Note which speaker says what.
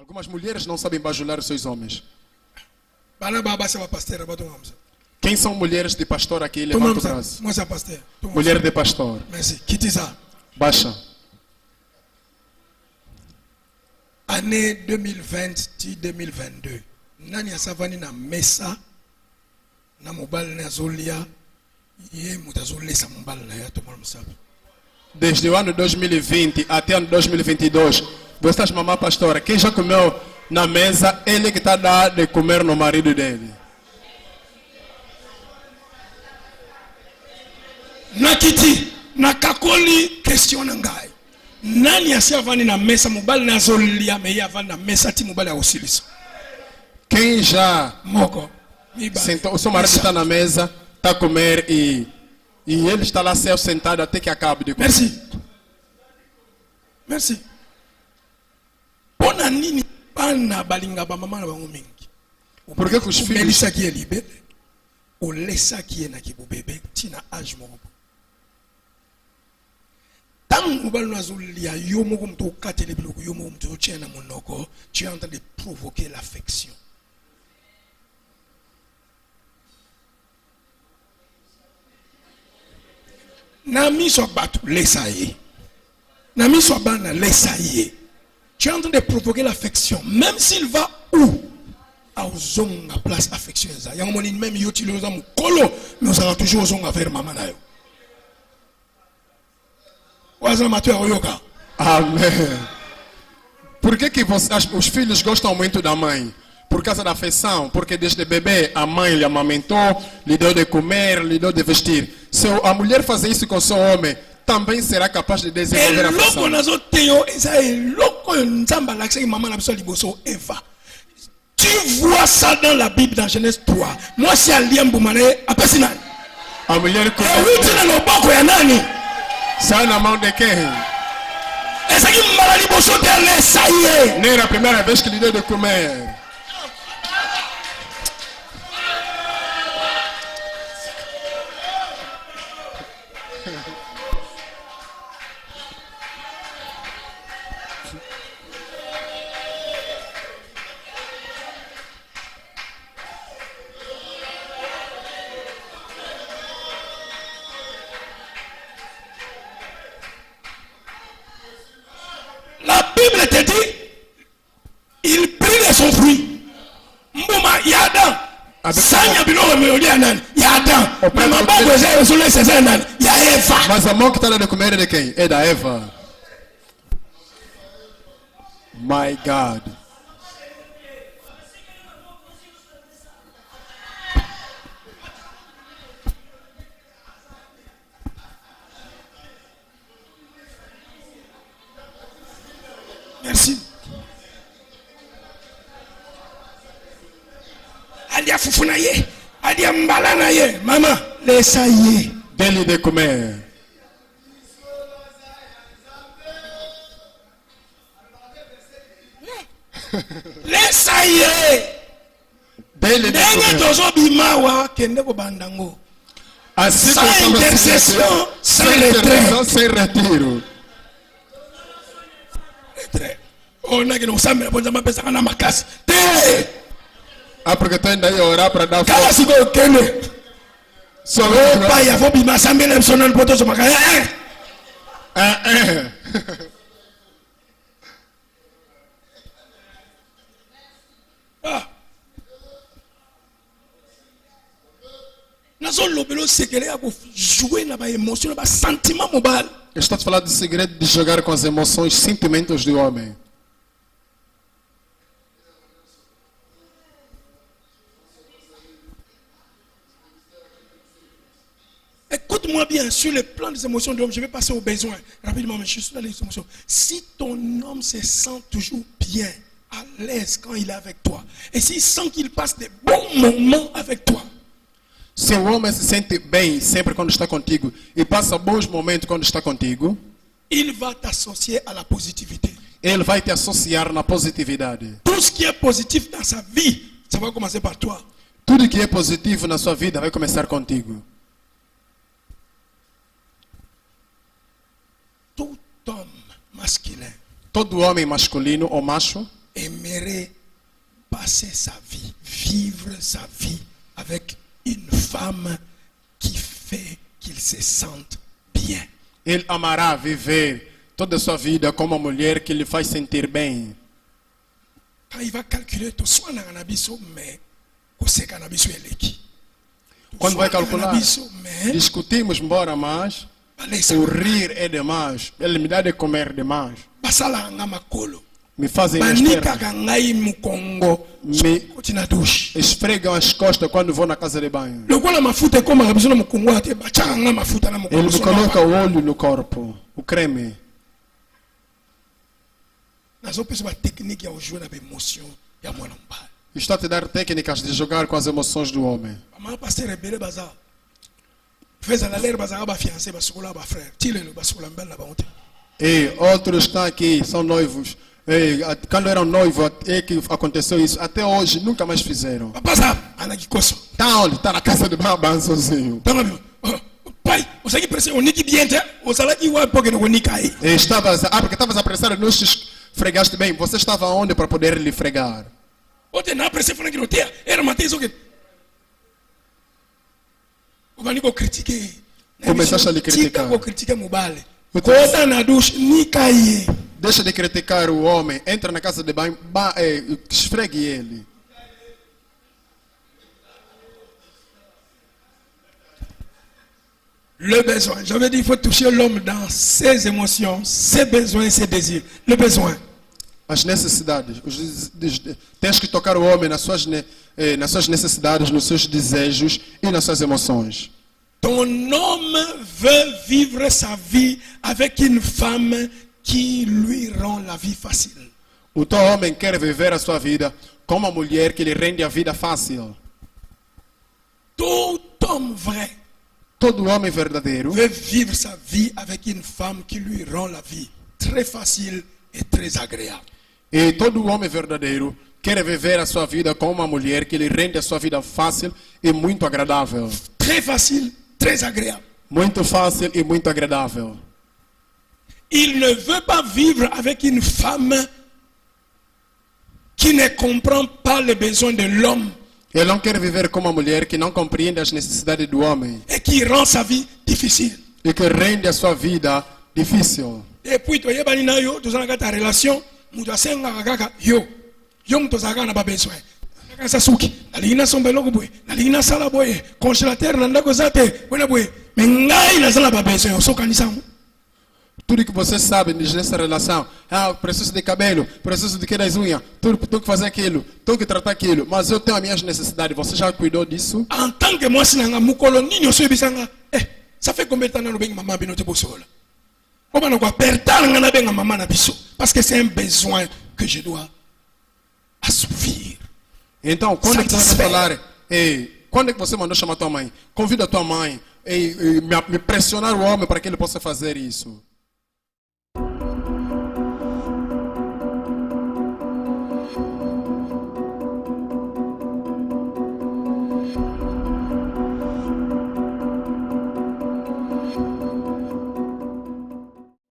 Speaker 1: Algumas mulheres não sabem bajular os seus homens.
Speaker 2: Bana baba c'est pasteur ba to ngamsa.
Speaker 1: Quem são mulheres de pastor aqui? Levanta o braço.
Speaker 2: Moi c'est pasteur.
Speaker 1: Mulher de pastor.
Speaker 2: Merci. Kitiza.
Speaker 1: Baixa.
Speaker 2: Année 2020-2022. Nani asavani na mesa na mobile na zolia ye mutazolesa mobile na ya to msabu.
Speaker 1: Desde o ano 2020 até o ano 2022, vocês, mamãe pastora, quem já comeu na mesa, ele que está a dar de comer no marido dele.
Speaker 2: Nakiti, nakakoli question ngai. Nani asavani na mesa mobile na zolia me ya vana mesa ti mobile ya osilisa.
Speaker 1: Quem já
Speaker 2: Moko.
Speaker 1: sentou, o seu marido está na mesa, está a comer e ele está lá sentado até que acabe de comer.
Speaker 2: Merci. Merci. Pona nini bana balinga ba mama na bango mingi.
Speaker 1: Por que os filhos...
Speaker 2: Melissa qui est libéré. O lesa qui est na ki bébé tina âge moko. Tant ubalo nazulia yo moko mto katele biloko yo moko mto chena monoko, tu es en train de provoquer l'affection. Nami so batu lesaye. Nami so bana lesaye. Tu es en train de provoquer l'affection. Même s'il va où? À zonga place affection. Yango moni même yo ti loza mukolo, mais on sera toujours zonga vers maman na yo. Waza matu ya oyoka.
Speaker 1: Amém. Por que os filhos gostam muito da mãe? Por causa da afeição, porque desde bebê a mãe lhe amamentou, lhe deu de comer, lhe deu de vestir. Se a mulher fazer isso com o seu homem, também será capaz de desenvolver a afeição.
Speaker 2: Tu vois ça dans la Bible dans Genèse 3. Moi c'est Alien Boumane à Pessinal.
Speaker 1: A mulher com sai na mão de quem? Nem era a primeira vez que lhe deu de comer.
Speaker 2: La Bible te dit, il prit de son fruit. Mbouma, Yadan. Sanya biloko melodi anan, Yadan. Mais ma banque est sur les César, ya Eva.
Speaker 1: Mas a mão que está dando de comer é de quem? É da Eva. My God.
Speaker 2: Merci. Adia fufuna ye, adia mbala na ye, maman, laisse ye.
Speaker 1: Dele de comer.
Speaker 2: Laisse ye.
Speaker 1: Dele de
Speaker 2: Denge
Speaker 1: comer.
Speaker 2: tozo bimawa kende ko bandango.
Speaker 1: Assim
Speaker 2: Sans
Speaker 1: como
Speaker 2: intercession, sans
Speaker 1: intercessão,
Speaker 2: retrait.
Speaker 1: sem retiro.
Speaker 2: On a que nous sommes pour nous passer na makasi. Te.
Speaker 1: Ah, porque tu ainda ia orar para dar
Speaker 2: Kala
Speaker 1: força.
Speaker 2: siko kende.
Speaker 1: Só
Speaker 2: Pa ya fo bima sambele msono poto so makaya. Ah. Nazo lobelo sekele ya ko jouer na ba émotion na ba sentiment mobile.
Speaker 1: Eu estou a falar do segredo de jogar com as emoções, sentimentos do homem.
Speaker 2: Écoute-moi bien, sur le plan des émotions de l'homme, je vais passer aux besoins. Rapidement, mais je suis dans les émotions. Si ton homme se sent toujours bien, à l'aise quand il est avec toi, et s'il sent qu'il passe des bons moments avec toi,
Speaker 1: Se o homem se sente bem sempre quando está contigo e passa bons momentos quando está contigo,
Speaker 2: il va t'associer à la positivité.
Speaker 1: ele vai te associar na positividade.
Speaker 2: Tout ce qui est positif dans sa vie, ça va commencer par toi.
Speaker 1: Tudo que é positivo na sua vida vai começar contigo.
Speaker 2: Tout homme masculin
Speaker 1: Todo homem masculino ou macho
Speaker 2: aimé préférer passer sa vie, vivre sa vie avec une femme qui fait qu'il se sente bien.
Speaker 1: Ele amará viver toda a sua vida com uma mulher que lhe faz sentir bem.
Speaker 2: Quand il va calculer tout, soit dans l'abisso, mais au sait cannabis eleki.
Speaker 1: Quando vai calcular, discutimos embora mais, o rir é demais, ele me dá de comer demais,
Speaker 2: basala nga makolo.
Speaker 1: me fazem
Speaker 2: Banika
Speaker 1: esperar,
Speaker 2: gangai mukongo.
Speaker 1: me
Speaker 2: Kotina douche.
Speaker 1: esfregam as costas quando vou na casa de banho.
Speaker 2: Le quoi la mafuta est comme la besoin de mukongo ate bachanga nga mafuta na
Speaker 1: Ele
Speaker 2: mukongo.
Speaker 1: me coloca o óleo no corpo, o creme.
Speaker 2: Nazo pesa ba technique ya jouer na émotion ya mwana mbala.
Speaker 1: Está a te dar técnicas de jogar com as emoções do homem.
Speaker 2: Maman pasteur rebelle baza. Fez la l'air baza ba fiancé ba sokola ba frère. Tile le ba sokola mbala ba honte.
Speaker 1: E outros estão aqui, são noivos. Quando eram noivos, é que aconteceu isso. Até hoje, nunca mais fizeram.
Speaker 2: Baza ana kikoso.
Speaker 1: Tá onde? Tá na casa de banho sozinho.
Speaker 2: Tanga bi. Pai, você que presse oniki bien te, o sala ki wa poke no nika aí.
Speaker 1: Porque estavas a apressar, não se fregaste bem. Você estava onde para poder lhe fregar?
Speaker 2: Ote na presse fona ki no tia, era matei so que. O bani ko critiquer.
Speaker 1: Começaste a lhe criticar.
Speaker 2: Ko critiquer mobile. Kota na douche nika aí.
Speaker 1: Deixa de criticar o homem, entra na casa de banho, esfregue ele.
Speaker 2: Le besoin. J'avais dit qu'il faut toucher l'homme dans ses émotions, ses besoins et ses désirs. Le besoin.
Speaker 1: As necessidades. Tens que tocar o homem nas suas necessidades, nos seus desejos e nas suas emoções.
Speaker 2: Ton homme veut vivre sa vie avec une femme qui lui rend la vie facile.
Speaker 1: O teu homem quer viver a sua vida com uma mulher que lhe rende a vida fácil.
Speaker 2: Tout homme vrai
Speaker 1: Todo homem verdadeiro
Speaker 2: veut vivre sa vie avec une femme qui lui rend la vie très facile et très agréable.
Speaker 1: e todo homem verdadeiro quer viver a sua vida com uma mulher que lhe rende a sua vida fácil e muito agradável.
Speaker 2: Très facile, très agréable.
Speaker 1: Muito fácil e muito agradável.
Speaker 2: Il ne veut pas vivre avec une femme qui ne comprend pas les besoins de l'homme
Speaker 1: Ele não quer viver com uma mulher que não compreende as necessidades do homem
Speaker 2: et qui rend sa vie difficile.
Speaker 1: e que rende a sua vida difícil.
Speaker 2: Et puis, tu as une ta relation, tu as yo, yo, tu as un besoin. Sasuki, la ligne son belo boy, la ligne sala boy, congélateur nanda kozate, wena boy, mais ngai na sala ba besoin, so kanisa.
Speaker 1: Tudo que você sabe nessa relação, preciso de cabelo, preciso de que das unhas, tudo tenho que fazer aquilo, tenho que tratar aquilo, mas eu tenho as minhas necessidades, você já cuidou disso?
Speaker 2: En tant que moi sinanga mukolo ninyo so bisanga, ça fait combien de temps na benga maman binote bosola? Comment on va perdre na benga maman na biso? Parce que c'est un besoin que je dois assouvir.
Speaker 1: Então, quando é que você vai falar, quando é que você mandou chamar tua mãe? Convida tua mãe, me pressionar o homem para que ele possa fazer isso.